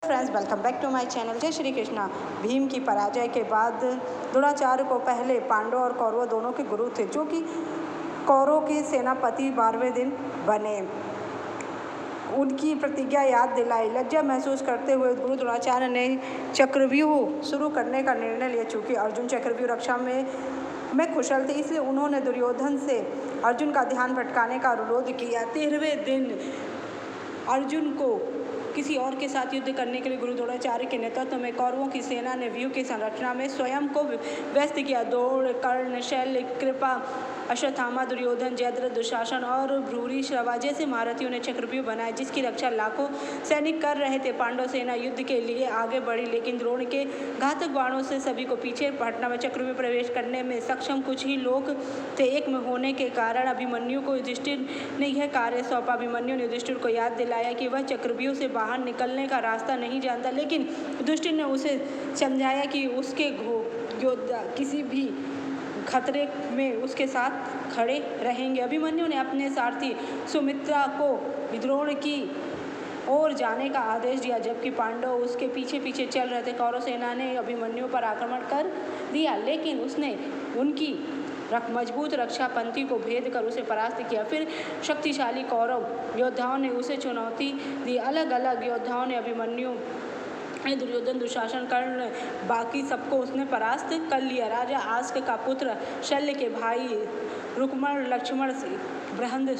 Friends, welcome back to my channel. जय श्री कृष्णा। भीम की पराजय के बाद द्रोणाचार्य को पहले पांडव और कौरव दोनों के गुरु थे, जो कि कौरव के सेनापति 12वें दिन बने। उनकी प्रतिज्ञा याद दिलाई। लज्जा महसूस करते हुए गुरु द्रोणाचार्य ने चक्रव्यूह शुरू करने का निर्णय लिया। चूँकि अर्जुन चक्रव्यूह रक्षा में कुशल थे, इसलिए उन्होंने दुर्योधन से अर्जुन का ध्यान भटकाने का अनुरोध किया। 13वें दिन अर्जुन को किसी और के साथ युद्ध करने के लिए गुरु द्रोणाचार्य के नेतृत्व में कौरवों की सेना ने व्यूह की संरचना में स्वयं को व्यस्त किया। द्रोण, कर्ण, शल्य, कृपा, अश्वत्थामा, दुर्योधन, जयद्रथ, दुशासन और भ्रूरी श्रवा जैसे महारथियों ने चक्रव्यूह बनाए, जिसकी रक्षा लाखों सैनिक कर रहे थे। पांडव सेना युद्ध के लिए आगे बढ़ी, लेकिन द्रोण के घातक बाणों से सभी को पीछे हटना में चक्रव्यूह प्रवेश करने में सक्षम कुछ ही लोग थे। एक में होने के कारण अभिमन्यु को युधिष्ठिर ने यह कार्य सौंपा। अभिमन्यु ने युधिष्ठिर को याद दिलाया कि वह चक्रव्यूह से बाहर निकलने का रास्ता नहीं जानता, लेकिन युधिष्ठिर ने उसे समझाया कि उसके योद्धा किसी भी खतरे में उसके साथ खड़े रहेंगे। अभिमन्यु ने अपने सारथी सुमित्रा को द्रोण की ओर जाने का आदेश दिया, जबकि पांडव उसके पीछे पीछे चल रहे थे। कौरव सेना ने अभिमन्यु पर आक्रमण कर दिया, लेकिन उसने उनकी मजबूत रक्षा पंक्ति को भेद कर उसे परास्त किया। फिर शक्तिशाली कौरव योद्धाओं ने उसे चुनौती दी। अलग अलग योद्धाओं ने अभिमन्यु, दुर्योधन, दुशासन, कर्ण, बाकी सबको उसने परास्त कर लिया। राजा आस्क का पुत्र, शल्य के भाई रुक्मण, लक्ष्मण, बृहद,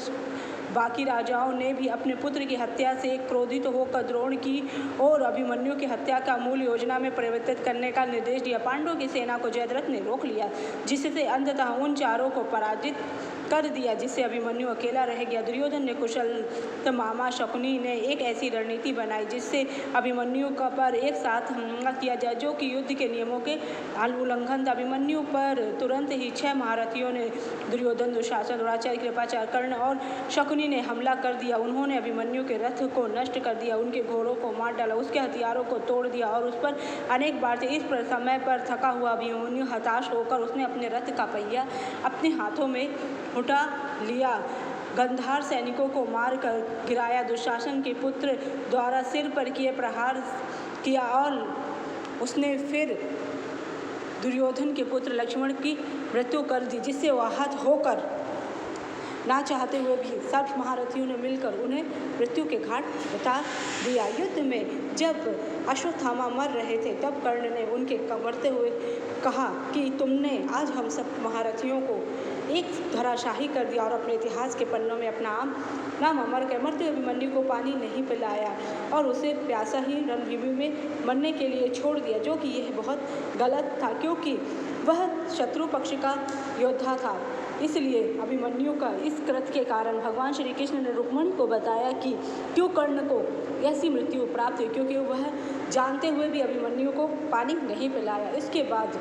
बाकी राजाओं ने भी अपने पुत्र की हत्या से क्रोधित होकर द्रोण की और अभिमन्यु की हत्या का मूल योजना में परिवर्तित करने का निर्देश दिया। पांडवों की सेना को जयद्रथ ने रोक लिया, जिससे अंततः उन चारों को पराजित कर दिया, जिससे अभिमन्यु अकेला रह गया। दुर्योधन ने कुशल मामा शकुनी ने एक ऐसी रणनीति बनाई जिससे अभिमन्यु का पर एक साथ हमला किया जाए, जो कि युद्ध के नियमों के उल्लंघन था। अभिमन्यु पर तुरंत ही 6 महारथियों ने दुर्योधन, दुशासन, द्रोणाचार्य, कृपाचार्य, कर्ण और शकुनी ने हमला कर दिया। उन्होंने अभिमन्यु के रथ को नष्ट कर दिया, उनके घोड़ों को मार डाला, उसके हथियारों को तोड़ दिया और उस पर अनेक बार इस समय पर थका हुआ अभिमन्यु हताश होकर उसने अपने रथ का पहिया अपने हाथों में उठा लिया। गंधार सैनिकों को मारकर गिराया। दुशासन के पुत्र द्वारा सिर पर किए प्रहार किया और उसने फिर दुर्योधन के पुत्र लक्ष्मण की मृत्यु कर दी, जिससे वह आहत होकर ना चाहते हुए भी सब महारथियों ने मिलकर उन्हें मृत्यु के घाट बता दिया। युद्ध में जब अश्वत्थामा मर रहे थे, तब कर्ण ने उनके मरते हुए कहा कि तुमने आज हम सब महारथियों को एक धराशाही कर दिया और अपने इतिहास के पन्नों में अपना नाम अमर कर मरते हुए अभिमन्यु को पानी नहीं पिलाया और उसे प्यासा ही रणभूमि में मरने के लिए छोड़ दिया, जो कि यह बहुत गलत था, क्योंकि वह शत्रु पक्ष का योद्धा था। इसलिए अभिमन्यु का इस कृत्य के कारण भगवान श्री कृष्ण ने रुक्मणी को बताया कि क्यों कर्ण को ऐसी मृत्यु प्राप्त हुई, क्योंकि वह जानते हुए भी अभिमन्यु को पानी नहीं पिलाया। इसके बाद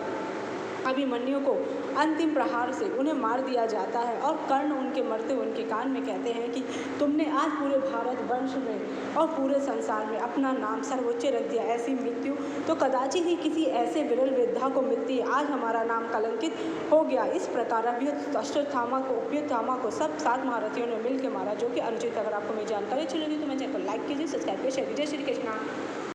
अभिमन्यु को अंतिम प्रहार से उन्हें मार दिया जाता है और कर्ण उनके मरते उनके कान में कहते हैं कि तुमने आज पूरे भारत वंश में और पूरे संसार में अपना नाम सर्वोच्च रख दिया। ऐसी मृत्यु तो कदाचित ही किसी ऐसे विरल योद्धा को मिलती है। आज हमारा नाम कलंकित हो गया। इस प्रकार अश्वत्थामा को सब 7 महारथियों ने मिलकर मारा, जो कि अनुचित। अगर आपको मेरी जानकारी अच्छी लगी तो मेरे चैनल को लाइक कीजिए, सब्सक्राइब कीजिए। जय श्री कृष्णा।